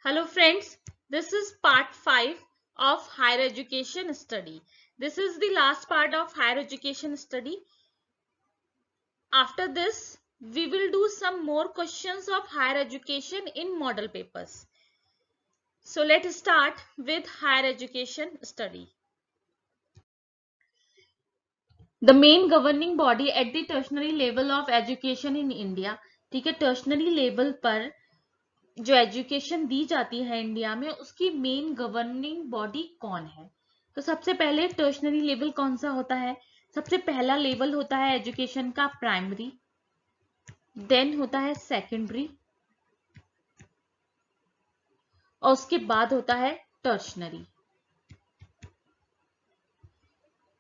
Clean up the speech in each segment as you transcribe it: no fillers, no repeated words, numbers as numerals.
Hello friends, this is part 5 of higher education study. This is the last part of higher education study. After this, we will do some more questions of higher education in model papers. So let's start with higher education study. The main governing body at the tertiary level of education in India, ठीक है, tertiary level पर जो education दी जाती है India में उसकी main governing body कौन है? तो सबसे पहले टर्शनरी लेवल कौन सा होता है? सबसे पहला लेवल होता है एजुकेशन का प्राइमरी, देन होता है सेकेंडरी और उसके बाद होता है टर्शनरी।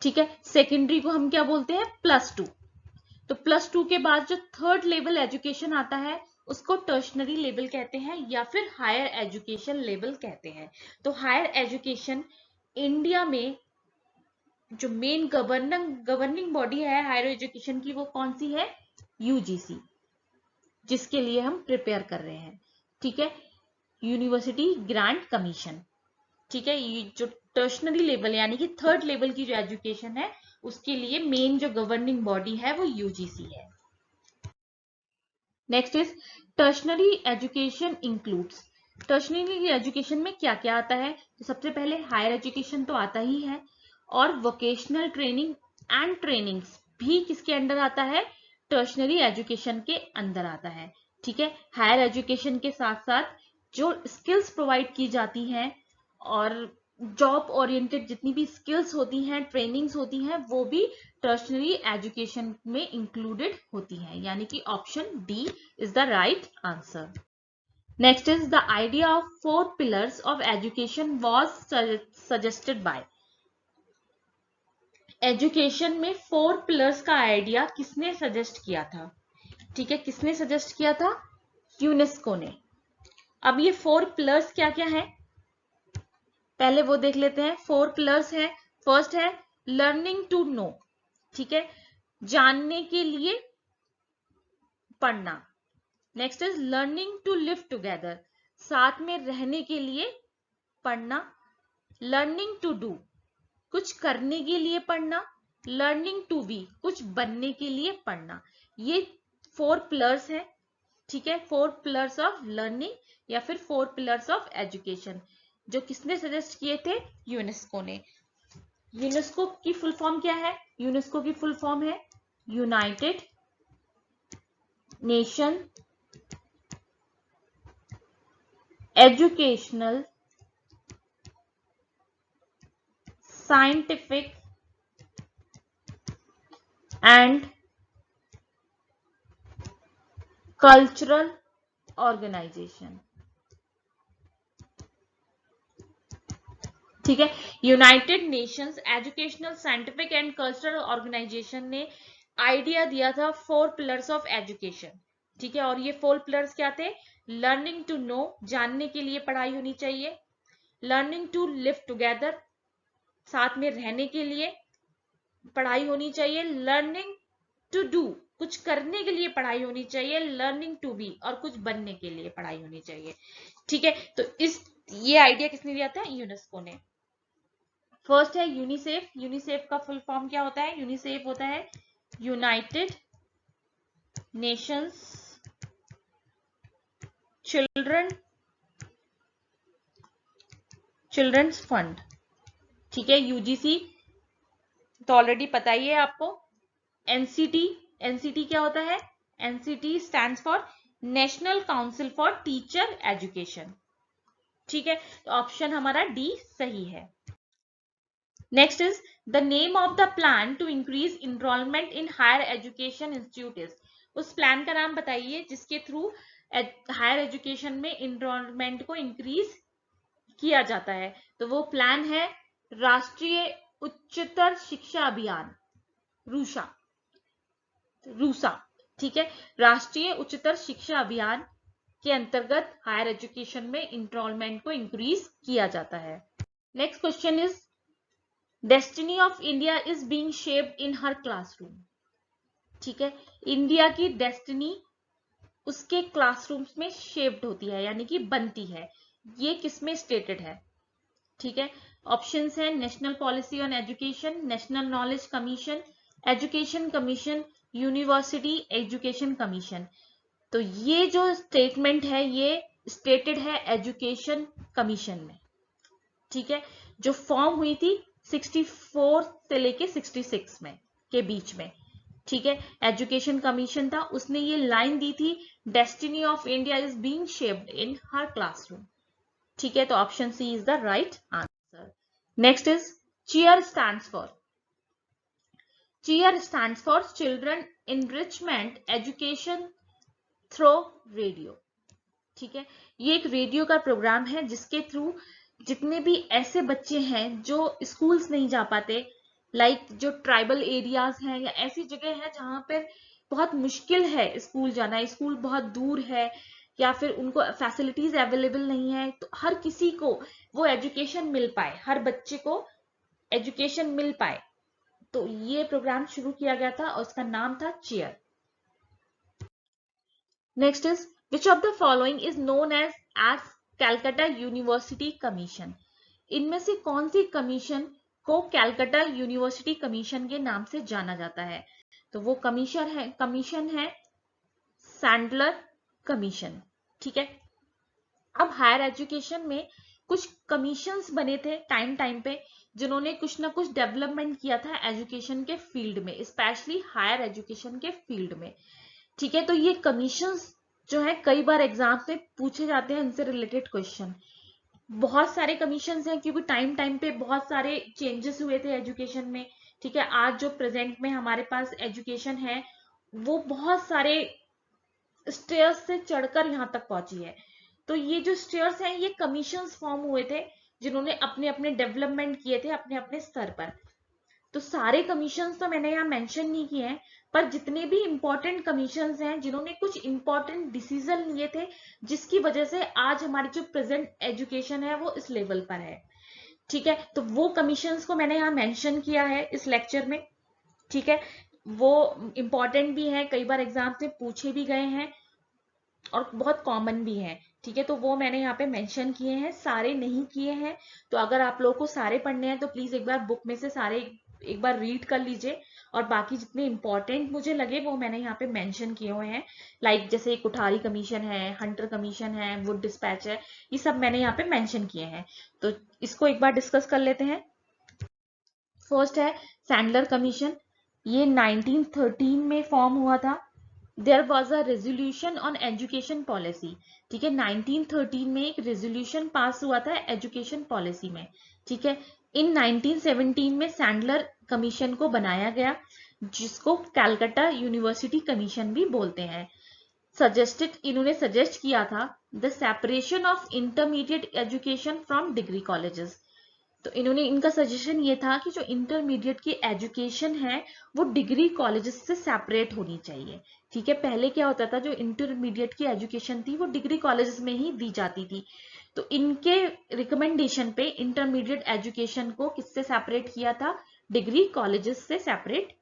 ठीक है, सेकेंडरी को हम क्या बोलते हैं? +2। तो +2 के बाद जो थर्ड लेवल एजुकेशन आता है उसको टर्शनरी लेवल कहते हैं या फिर हायर एजुकेशन लेवल कहते हैं। तो हायर एजुकेशन इंडिया में जो मेन गवर्निंग बॉडी है हायर एजुकेशन की वो कौन सी है? यूजीसी, जिसके लिए हम प्रिपेयर कर रहे हैं। ठीक है, यूनिवर्सिटी ग्रांट कमीशन। ठीक है, ये जो टर्शनरी लेवल यानी कि थर्ड लेवल की जो एजुकेशन है उसके लिए मेन जो गवर्निंग बॉडी है वो यूजीसी है। Next is tertiary education includes. Tertiary education में क्या क्या आता है? तो सबसे पहले हायर एजुकेशन तो आता ही है और वोकेशनल ट्रेनिंग एंड ट्रेनिंग्स भी किसके अंडर आता है? टर्शनरी एजुकेशन के अंदर आता है। ठीक है, हायर एजुकेशन के साथ साथ जो स्किल्स प्रोवाइड की जाती हैं और जॉब ओरिएंटेड जितनी भी स्किल्स होती हैं, ट्रेनिंग्स होती हैं, वो भी टर्शनरी एजुकेशन में इंक्लूडेड होती हैं, यानी कि option D is the right answer. Next is the idea of 4 pillars of education was suggested by. Education में 4 पिलर्स का आइडिया किसने सजेस्ट किया था? ठीक है, किसने सजेस्ट किया था? यूनेस्को ने। अब ये 4 पिलर्स क्या क्या है पहले वो देख लेते हैं। 4 पिलर्स है। फर्स्ट है लर्निंग टू नो। ठीक है, जानने के लिए पढ़ना। Next is learning to live together, साथ में रहने के लिए पढ़ना। लर्निंग टू डू, कुछ करने के लिए पढ़ना। लर्निंग टू बी, कुछ बनने के लिए पढ़ना। ये 4 पिलर्स हैं। ठीक है, 4 पिलर्स ऑफ लर्निंग या फिर 4 पिलर्स ऑफ एजुकेशन जो किसने सजेस्ट किए थे? यूनेस्को ने। यूनेस्को की फुल फॉर्म क्या है? यूनेस्को की फुल फॉर्म है united nation educational scientific and cultural organisation. ठीक है, united nations educational scientific and cultural organisation ने आइडिया दिया था 4 पिलर्स ऑफ एजुकेशन। ठीक है, और ये 4 पिलर्स क्या थे? लर्निंग टू नो, जानने के लिए पढ़ाई होनी चाहिए। लर्निंग टू लिव टुगेदर, साथ में रहने के लिए पढ़ाई होनी चाहिए। लर्निंग टू डू, कुछ करने के लिए पढ़ाई होनी चाहिए। लर्निंग टू बी, और कुछ बनने के लिए पढ़ाई होनी चाहिए। ठीक है, तो ये आइडिया किसने दिया था? यूनेस्को ने। फर्स्ट है यूनिसेफ। यूनिसेफ का फुल फॉर्म क्या होता है? यूनिसेफ होता है यूनाइटेड नेशंस चिल्ड्रंस फंड। ठीक है, यूजीसी तो ऑलरेडी पता ही है आपको। एनसीटी, एनसीटी क्या होता है? NCT stands for national council for teacher education. ठीक है, तो ऑप्शन हमारा डी सही है। Next is the name of the plan to increase enrolment in higher education institute is. उस प्लान का नाम बताइए जिसके थ्रू हायर एजुकेशन में इनरोलमेंट को इंक्रीज किया जाता है। तो वो प्लान है राष्ट्रीय उच्चतर शिक्षा अभियान, रूसा। रूसा, ठीक है, राष्ट्रीय उच्चतर शिक्षा अभियान के अंतर्गत हायर एजुकेशन में इनरोलमेंट को इंक्रीज किया जाता है। Next question is destiny of India is being shaped in her classroom. ठीक है, इंडिया की डेस्टिनी उसके क्लासरूम्स में शेप्ड होती है, यानी कि बनती है। ये किसमें स्टेटेड है, ठीक है। ऑप्शंस है national policy on education, national knowledge commission, education commission, university education commission. तो ये जो स्टेटमेंट है ये स्टेटेड है एजुकेशन कमीशन में, ठीक है, जो फॉर्म हुई थी 64 से लेके 66 में के बीच में, ठीक है। एजुकेशन कमीशन था, उसने ये लाइन दी थी, destiny of India is being shaped in her classroom, ठीक है। तो option C is the right answer. Next is CHEER stands for, CHEER stands for children enrichment education through radio, ठीक है। ये एक रेडियो का प्रोग्राम है जिसके थ्रू जितने भी ऐसे बच्चे हैं जो स्कूल्स नहीं जा पाते, लाइक जो ट्राइबल एरियाज हैं या ऐसी जगह है जहां पर बहुत मुश्किल है स्कूल जाना, स्कूल बहुत दूर है या फिर उनको फैसिलिटीज अवेलेबल नहीं है, तो हर किसी को वो एजुकेशन मिल पाए, हर बच्चे को एजुकेशन मिल पाए, तो ये प्रोग्राम शुरू किया गया था और उसका नाम था CHEER. Next is which of the following is known as Calcutta university commission. इनमें से कौन सी कमीशन को कैलकाटा यूनिवर्सिटी कमीशन के नाम से जाना जाता है, तो वो कमीशन है सैंडलर कमीशन, ठीक है। अब हायर एजुकेशन में कुछ कमीशंस बने थे टाइम टाइम पे जिन्होंने कुछ ना कुछ डेवलपमेंट किया था एजुकेशन के फील्ड में, स्पेशली हायर एजुकेशन के फील्ड में, ठीक है। तो ये कमीशंस जो है कई बार एग्जाम में पूछे जाते हैं, इनसे रिलेटेड क्वेश्चन। बहुत सारे कमीशंस हैं क्योंकि टाइम टाइम पे बहुत सारे चेंजेस हुए थे एजुकेशन में, ठीक है। आज जो प्रेजेंट में हमारे पास एजुकेशन है वो बहुत सारे स्टेयर्स से चढ़कर यहाँ तक पहुंची है, तो ये जो स्टेयर्स हैं ये कमीशंस फॉर्म हुए थे जिन्होंने अपने अपने डेवलपमेंट किए थे अपने अपने स्तर पर। तो सारे कमीशंस तो मैंने यहाँ मेंशन नहीं किए हैं, पर जितने भी इंपॉर्टेंट कमीशंस हैं जिन्होंने कुछ इंपॉर्टेंट डिसीजन लिए थे जिसकी वजह से आज हमारी जो प्रेजेंट एजुकेशन है वो इस लेवल पर है, ठीक है। तो वो कमीशंस को मैंने यहाँ मेंशन किया है इस लेक्चर में, ठीक है। वो इंपॉर्टेंट भी है, कई बार एग्जाम से पूछे भी गए हैं और बहुत कॉमन भी है, ठीक है। तो वो मैंने यहाँ पे मेंशन किए हैं, सारे नहीं किए हैं। तो अगर आप लोगों को सारे पढ़ने हैं तो प्लीज एक बार बुक में से सारे एक बार रीड कर लीजिए, और बाकी जितने इंपॉर्टेंट मुझे लगे वो मैंने यहाँ पे मेंशन किए हुए हैं, लाइक जैसे कुठारी कमीशन है, हंटर कमीशन है, वुड डिस्पैच है, ये सब मैंने यहाँ पे मेंशन किए हैं। तो इसको एक बार डिस्कस कर लेते हैं। फर्स्ट है सैंडलर कमीशन, ये 1913 में फॉर्म हुआ था। There was a resolution on education policy, ठीक है। 1913 में एक रेजोल्यूशन पास हुआ था एजुकेशन पॉलिसी में, ठीक है। इन 1917 में सैंडलर कमीशन को बनाया गया जिसको कैलकाटा यूनिवर्सिटी कमीशन भी बोलते हैं। इन्होंने सजेस्ट किया था the separation of intermediate education from degree colleges. तो इनका सजेशन ये था कि जो इंटरमीडिएट की एजुकेशन है वो डिग्री कॉलेजेस से सेपरेट होनी चाहिए, ठीक है। पहले क्या होता था, जो इंटरमीडिएट की एजुकेशन थी वो डिग्री कॉलेजेस में ही दी जाती थी, तो इनके रिकमेंडेशन पे इंटरमीडिएट एजुकेशन को किससे सेपरेट किया था, डिग्री कॉलेजेस से सेपरेट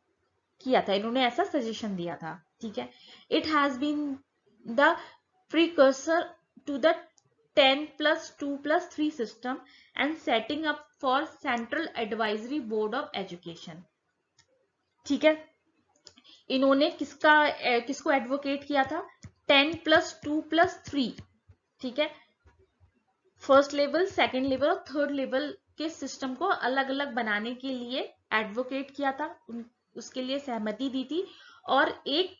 किया था, इन्होंने ऐसा सजेशन दिया था, ठीक है। It has been the precursor to the 10+2+3 system and setting up for Central Advisory Board of Education, ठीक है। इन्होंने किसको एडवोकेट किया था, 10+2+3, ठीक है। फर्स्ट लेवल, सेकेंड लेवल और थर्ड लेवल के सिस्टम को अलग अलग बनाने के लिए एडवोकेट किया था, उसके लिए सहमति दी थी, और एक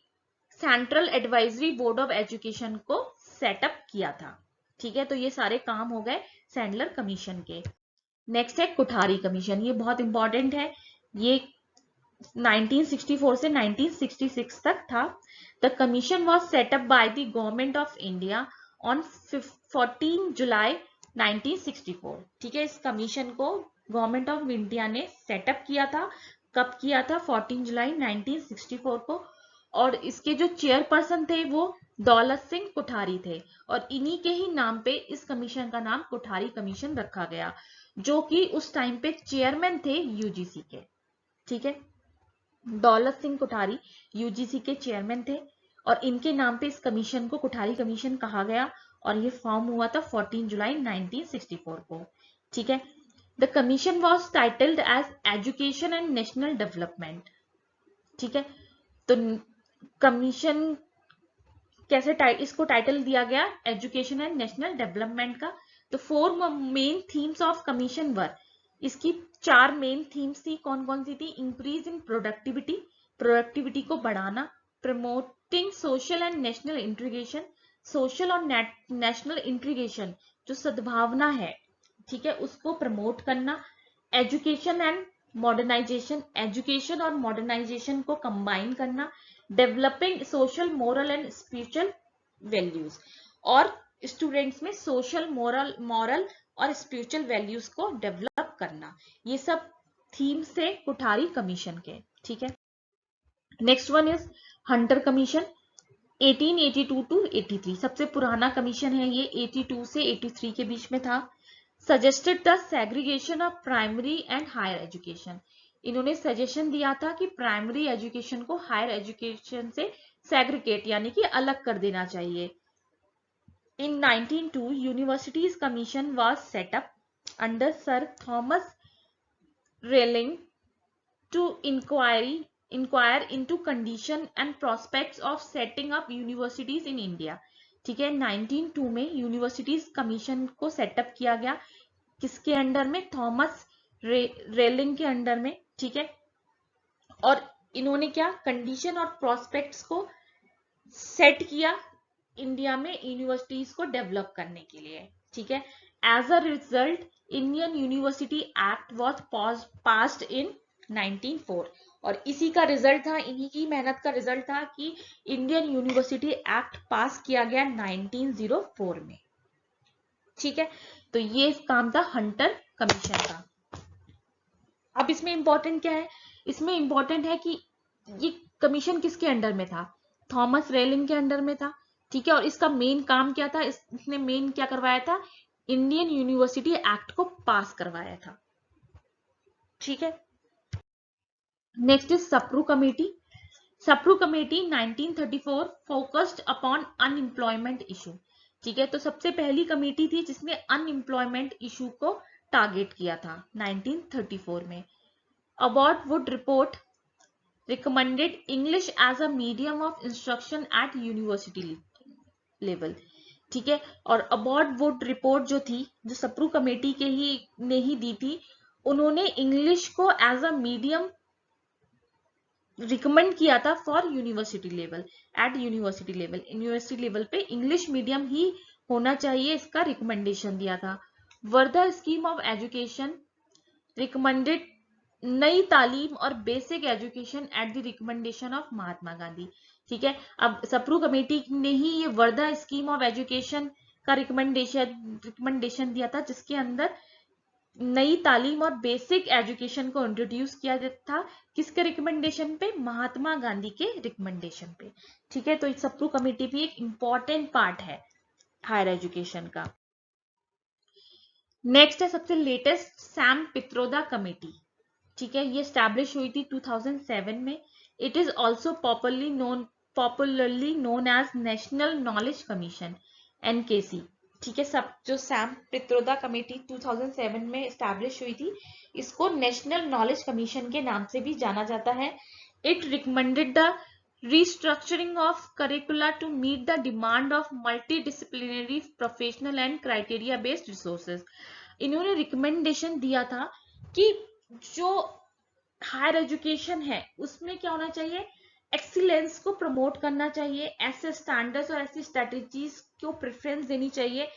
central advisory board of education को सेटअप किया था, ठीक है। तो ये सारे काम हो गए सैंडलर कमीशन के। नेक्स्ट है कुठारी कमीशन, ये बहुत इंपॉर्टेंट है, ये 1964 से 1966 तक था। The commission was setup by the government of India on 14 जुलाई 1964, ठीक है। इस कमीशन को गवर्नमेंट ऑफ इंडिया ने सेटअप किया था, कब किया था, 14 जुलाई 1964 को, और इसके जो चेयरपर्सन थे वो दौलत सिंह कुठारी थे, और इन्हीं के ही नाम पे इस कमीशन का नाम कुठारी कमीशन रखा गया, जो कि उस टाइम पे चेयरमैन थे यूजीसी के, ठीक है। दौलत सिंह कुठारी यूजीसी के चेयरमैन थे और इनके नाम पे इस कमीशन को कुठारी कमीशन कहा गया, और ये फॉर्म हुआ था 14 जुलाई 1964 को। ठीक है, the commission was titled as education and national development. ठीक है, तो कमीशन कैसे इसको टाइटल दिया गया, एजुकेशन एंड नेशनल डेवलपमेंट का। तो 4 मेन थीम्स ऑफ कमीशन वर, इसकी 4 मेन थीम्स थी। कौन कौन सी थी? इंक्रीज इन प्रोडक्टिविटी, प्रोडक्टिविटी को बढ़ाना, promoting social and national integration, social और नेशनल इंटीग्रेशन जो सद्भावना है, ठीक है, उसको प्रमोट करना, एजुकेशन एंड मॉडर्नाइजेशन, एजुकेशन और मॉडर्नाइजेशन को कंबाइन करना, developing social moral and spiritual values, और स्टूडेंट्स में सोशल मॉरल और स्पिरिचुअल वैल्यूज को डेवलप करना। ये सब थीम से कोठारी कमीशन के। ठीक है, next one is Hunter commission 1882 to 83। सबसे पुराना कमीशन है ये, 82 से 83 के बीच में था। Suggested the segregation of primary and higher education, इन्होंने सजेशन दिया था कि प्राइमरी एजुकेशन को हायर एजुकेशन से सेग्रीगेट यानी कि अलग कर देना चाहिए। In 1902 universities commission was set up under sir Thomas रेलिंग to inquire into condition and prospects of setting up universities in India. ठीक है, 1902 में यूनिवर्सिटीज कमीशन को सेटअप किया गया, किसके अंडर में? थॉमस रेलिंग के अंडर में। ठीक है, और इन्होंने क्या कंडीशन और प्रोस्पेक्ट्स को सेट किया इंडिया में यूनिवर्सिटीज को डेवलप करने के लिए। ठीक है, as a result Indian university act was passed in 1904, और इसी का रिजल्ट था, इन्हीं की मेहनत का रिजल्ट था कि इंडियन यूनिवर्सिटी एक्ट पास किया गया 1904 में। ठीक है, तो ये काम था हंटर कमीशन का। अब इसमें इंपॉर्टेंट क्या है? इसमें इंपॉर्टेंट है कि ये कमीशन किसके अंडर में था? थॉमस रेलिंग के अंडर में था। ठीक है, और इसका मेन काम क्या था? इसने मेन क्या करवाया था? इंडियन यूनिवर्सिटी एक्ट को पास करवाया था। ठीक है, next is Sapru committee. Sapru committee 1934 focused upon unemployment issue. ठीक है, तो सबसे पहली कमेटी थी जिसने अनएम्प्लॉयमेंट इशू को टारगेट किया था 1934 में। About would report recommended English as a medium of instruction at university level। ठीक है, और अबाउट वुड रिपोर्ट जो थी, जो सप्रू कमेटी के ही ने ही दी थी, उन्होंने इंग्लिश को एज अ मीडियम रिकमेंड किया था for university level. At university level पे इंग्लिश मीडियम ही होना चाहिए, इसका रिकमेंडेशन दिया था। Wardha scheme of education recommended Nai Talim और basic education at the recommendation of Mahatma Gandhi. ठीक है, अब सप्रू कमेटी ने ही ये वर्धा स्कीम ऑफ एजुकेशन का रिकमेंडेशन दिया था, जिसके अंदर नई तालीम और बेसिक एजुकेशन को इंट्रोड्यूस किया था। किसके रिकमेंडेशन पे? महात्मा गांधी के रिकमेंडेशन पे। ठीक है, तो सप्रू कमेटी भी एक इंपॉर्टेंट पार्ट है हायर एजुकेशन का। नेक्स्ट है सबसे लेटेस्ट सैम पित्रोदा कमेटी। ठीक है, ये स्टैब्लिश हुई थी 2007 में। It is also popularly known as national knowledge commission, NKC। ठीक है, सब जो सैम पित्रोदा कमेटी 2007 में स्टैब्लिश हुई थी, इसको नेशनल नॉलेज कमीशन के नाम से भी जाना जाता है। It recommended the restructuring of curricula to meet the demand of multidisciplinary professional and criteria based resources। इन्होंने रिकमेंडेशन दिया था कि जो हायर एजुकेशन है उसमें क्या होना चाहिए? एक्सीलेंस को प्रमोट करना चाहिए, ऐसे स्टैंडर्ड्स और ऐसी स्ट्रेटेजीज को प्रेफरेंस देनी चाहिए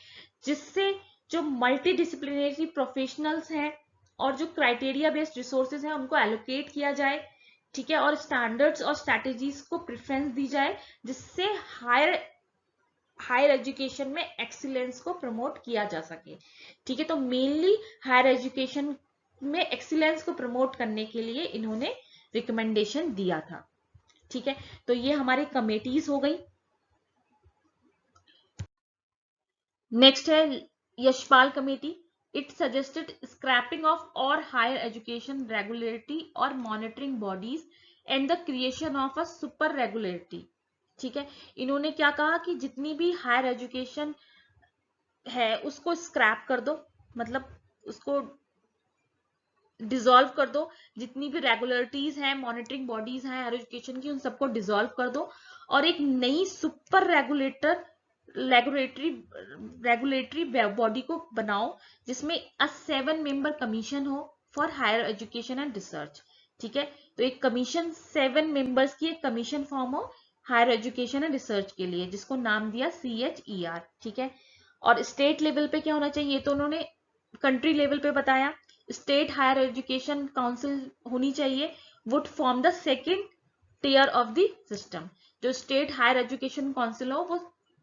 जिससे जो मल्टी डिसिप्लिनरी प्रोफेशनल्स हैं और जो क्राइटेरिया बेस्ड रिसोर्सेज हैं उनको एलोकेट किया जाए। ठीक है, और स्टैंडर्ड्स और स्ट्रैटेजीज को प्रेफरेंस दी जाए जिससे हायर एजुकेशन में एक्सीलेंस को प्रमोट किया जा सके। ठीक है, तो मेनली हायर एजुकेशन में एक्सीलेंस को प्रमोट करने के लिए इन्होंने रिकमेंडेशन दिया था। ठीक है, तो ये हमारे कमेटीज हो गई। नेक्स्ट है Yashpal committee. It suggested scrapping of all higher education regulatory और monitoring bodies and the creation of a super regulatory. ठीक है, इन्होंने क्या कहा कि जितनी भी हायर एजुकेशन है उसको स्क्रैप कर दो, मतलब उसको डिसॉल्व कर दो। जितनी भी रेगुलरिटीज हैं, मॉनिटरिंग बॉडीज हैं हायर एजुकेशन की, उन सबको डिसॉल्व कर दो और एक नई सुपर रेगुलेटरी बॉडी को बनाओ जिसमें 7 मेंबर कमीशन हो for higher education and research. ठीक है, तो एक कमीशन 7 मेंबर्स की एक कमीशन फॉर्म हो हायर एजुकेशन एंड रिसर्च के लिए, जिसको नाम दिया CHER। ठीक है, और स्टेट लेवल पे क्या होना चाहिए, तो उन्होंने कंट्री लेवल पे बताया। स्टेट हायर एजुकेशन काउंसिल होनी चाहिए, would form the second tier of the system. जो स्टेट हायर एजुकेशन काउंसिल हो वो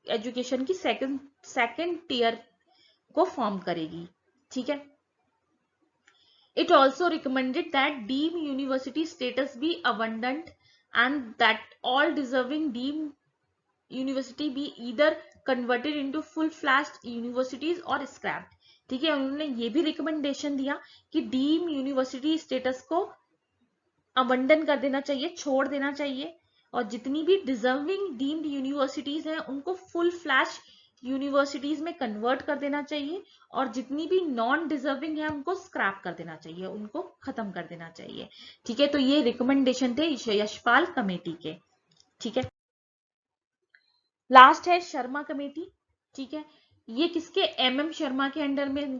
एजुकेशन की सेकेंड टियर को फॉर्म करेगी। ठीक है, it also recommended that deemed university status be abundant and that all deserving deemed university भी either converted into full fledged universities और स्क्रैप्ड। ठीक है, उन्होंने ये भी रिकमेंडेशन दिया कि डीम यूनिवर्सिटी स्टेटस को अबंडन कर देना चाहिए, छोड़ देना चाहिए, और जितनी भी डिजर्विंग डीम्ड यूनिवर्सिटीज हैं उनको फुल फ्लैश यूनिवर्सिटीज में कन्वर्ट कर देना चाहिए, और जितनी भी नॉन डिजर्विंग है उनको स्क्रैप कर देना चाहिए, उनको खत्म कर देना चाहिए। ठीक है, तो ये रिकमेंडेशन थे यशपाल कमेटी के। ठीक है, लास्ट है शर्मा कमेटी। ठीक है, ये किसके, MM शर्मा के अंडर में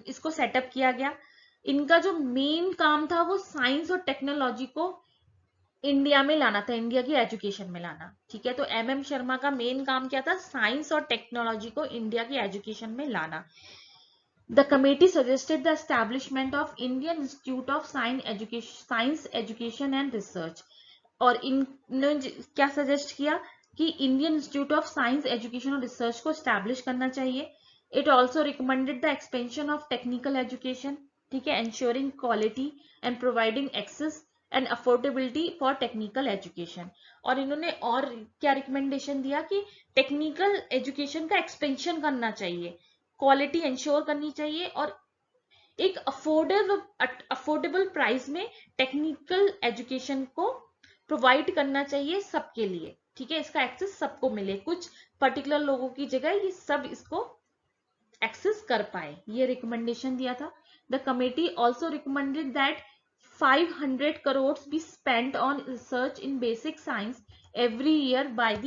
इसको सेटअप किया गया। इनका जो मेन काम था वो साइंस और टेक्नोलॉजी को इंडिया में लाना था, इंडिया की एजुकेशन में लाना। ठीक है, तो MM शर्मा का मेन काम क्या था, साइंस और टेक्नोलॉजी को इंडिया की एजुकेशन में लाना। The committee suggested the establishment of Indian institute of science education and research. और इन्होंने क्या सजेस्ट किया कि Indian institute of science education और रिसर्च को स्टैब्लिश करना चाहिए। It also recommended the expansion of technical education. ठीक है, ensuring quality and providing access and affordability for technical education। और इन्होंने और क्या रिकमेंडेशन दिया कि टेक्निकल एजुकेशन का एक्सपेंशन करना चाहिए, क्वालिटी इंश्योर करनी चाहिए, और एक अफोर्डेबल प्राइस में टेक्निकल एजुकेशन को प्रोवाइड करना चाहिए सबके लिए। ठीक है, इसका एक्सेस सबको मिले, कुछ पर्टिकुलर लोगों की जगह ये सब इसको एक्सेस कर पाए, ये रिकमेंडेशन दिया था। The committee also recommended that 500 crore be spent on research in basic science every year by the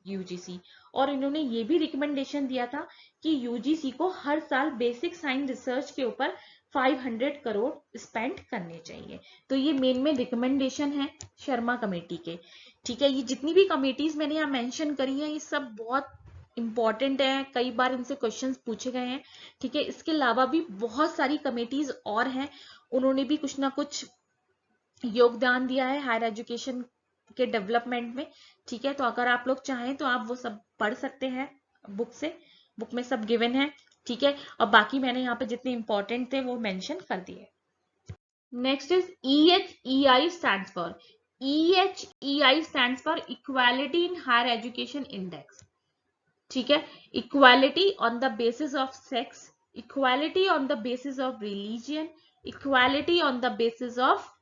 UGC. और इन्होंने ये भी रिकमेंडेशन दिया था कि यूजीसी को हर साल बेसिक साइंस रिसर्च के ऊपर 500 करोड़ स्पेंड करने चाहिए। तो ये मेन में रिकमेंडेशन है शर्मा कमेटी के। ठीक है, ये जितनी भी कमेटीज मैंने यहाँ मेंशन करी है ये सब बहुत इंपॉर्टेंट है, कई बार इनसे क्वेश्चंस पूछे गए हैं। ठीक है, इसके अलावा भी बहुत सारी कमेटीज और हैं, उन्होंने भी कुछ ना कुछ योगदान दिया है हायर एजुकेशन के डेवलपमेंट में। ठीक है, तो अगर आप लोग चाहें तो आप वो सब पढ़ सकते हैं बुक में सब गिवन है। ठीक है, और बाकी मैंने यहाँ पे जितने इंपॉर्टेंट थे वो मेंशन कर दिए। Next is EHEI stands for, EHEI stands for equality in higher education index. ठीक है, equality on the basis of sex, equality on the basis of religion, equality on the basis of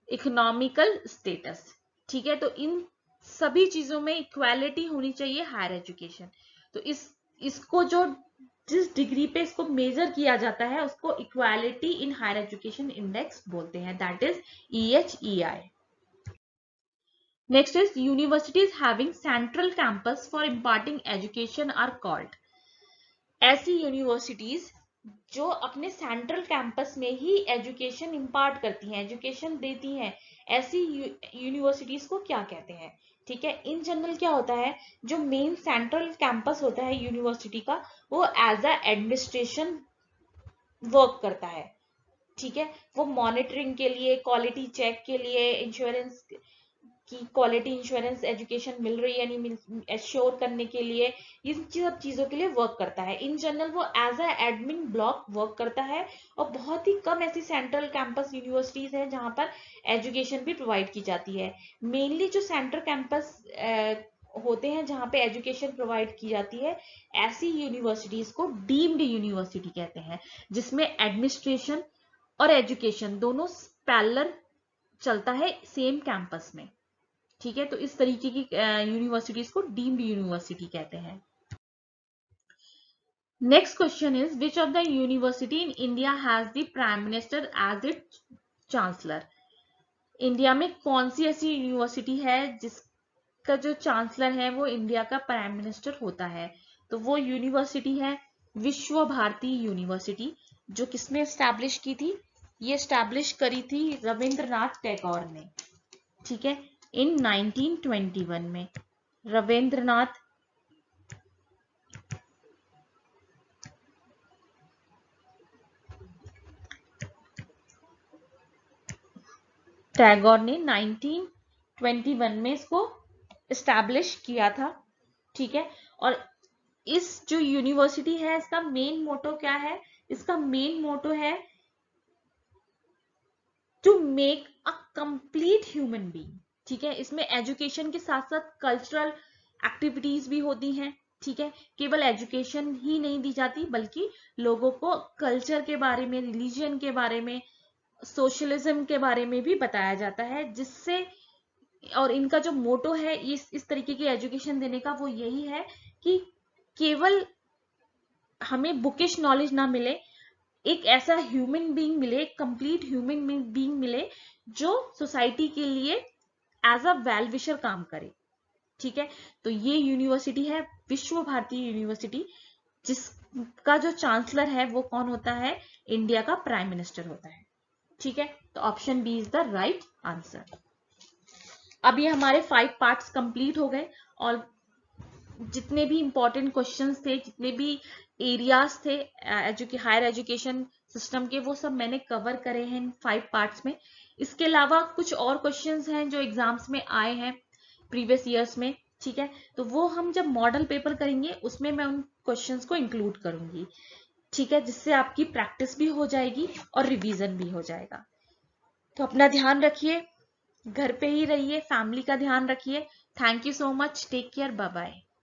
economical status. ठीक है, तो इन सभी चीजों में equality होनी चाहिए हायर एजुकेशन। तो इसको जो जिस डिग्री पे इसको मेजर किया जाता है उसको equality in higher education index बोलते हैं, that is EHEI। Next is universities having central campus for imparting education are called। ऐसी यूनिवर्सिटीज जो अपने सेंट्रल कैंपस में ही एजुकेशन इम्पार्ट करती हैं, एजुकेशन देती हैं, ऐसी यूनिवर्सिटीज को क्या कहते हैं। ठीक है, इन जनरल क्या होता है, जो मेन सेंट्रल कैंपस होता है यूनिवर्सिटी का वो एज अ एडमिनिस्ट्रेशन वर्क करता है। ठीक है, वो मॉनिटरिंग के लिए, क्वालिटी चेक के लिए, इंश्योरेंस की क्वालिटी इंश्योरेंस एजुकेशन मिल रही है नहीं मिल एश्योर करने के लिए, इन सब चीजों के लिए वर्क करता है। इन जनरल वो as a admin block work करता है, और बहुत ही कम ऐसी सेंट्रल कैंपस यूनिवर्सिटीज हैं जहां पर एजुकेशन भी प्रोवाइड की जाती है। मेनली जो सेंट्रल कैंपस होते हैं जहां पे एजुकेशन प्रोवाइड की जाती है, ऐसी यूनिवर्सिटीज को डीम्ड यूनिवर्सिटी कहते हैं, जिसमें एडमिनिस्ट्रेशन और एजुकेशन दोनों पैरेलल चलता है सेम कैंपस में। ठीक है, तो इस तरीके की यूनिवर्सिटीज को डीम्ड यूनिवर्सिटी कहते हैं। Next question is which of the university in India has the prime minister as its chancellor. India में कौन सी ऐसी यूनिवर्सिटी है जिसका जो चांसलर है वो इंडिया का प्राइम मिनिस्टर होता है? तो वो यूनिवर्सिटी है विश्व भारती यूनिवर्सिटी, जो किसने एस्टैब्लिश की थी? ये एस्टैब्लिश करी थी रविंद्रनाथ टैगोर ने, ठीक है, इन 1921 में। रविंद्रनाथ टैगोर ने 1921 में इसको एस्टैब्लिश किया था, ठीक है। और इस जो यूनिवर्सिटी है इसका मेन मोटो क्या है? इसका मेन मोटो है to make a complete human being, ठीक है। इसमें एजुकेशन के साथ साथ कल्चरल एक्टिविटीज भी होती हैं, ठीक है। केवल एजुकेशन ही नहीं दी जाती बल्कि लोगों को कल्चर के बारे में, रिलीजन के बारे में, सोशलिज्म के बारे में भी बताया जाता है, जिससे और इनका जो मोटो है इस तरीके की एजुकेशन देने का वो यही है कि केवल हमें बुकिश नॉलेज ना मिले, एक ऐसा ह्यूमन बीइंग मिले, कंप्लीट ह्यूमन बीइंग मिले जो सोसाइटी के लिए एज अ वेल विशर काम करे, ठीक है। तो ये यूनिवर्सिटी है विश्व भारती यूनिवर्सिटी, जिसका जो चांसलर है वो कौन होता है? इंडिया का प्राइम मिनिस्टर होता है, ठीक है। तो option B is the right answer. अब ये हमारे 5 पार्ट्स कंप्लीट हो गए और जितने भी इंपॉर्टेंट क्वेश्चंस थे, जितने भी एरियाज थे हायर एजुकेशन सिस्टम के, वो सब मैंने कवर करे हैं इन 5 पार्ट्स में। इसके अलावा कुछ और क्वेश्चंस हैं जो एग्जाम्स में आए हैं प्रीवियस ईयर्स में, ठीक है। तो वो हम जब मॉडल पेपर करेंगे उसमें मैं उन क्वेश्चंस को इंक्लूड करूंगी, ठीक है, जिससे आपकी प्रैक्टिस भी हो जाएगी और रिवीजन भी हो जाएगा। तो अपना ध्यान रखिए, घर पे ही रहिए, फैमिली का ध्यान रखिए। Thank you so much, take care, bye bye.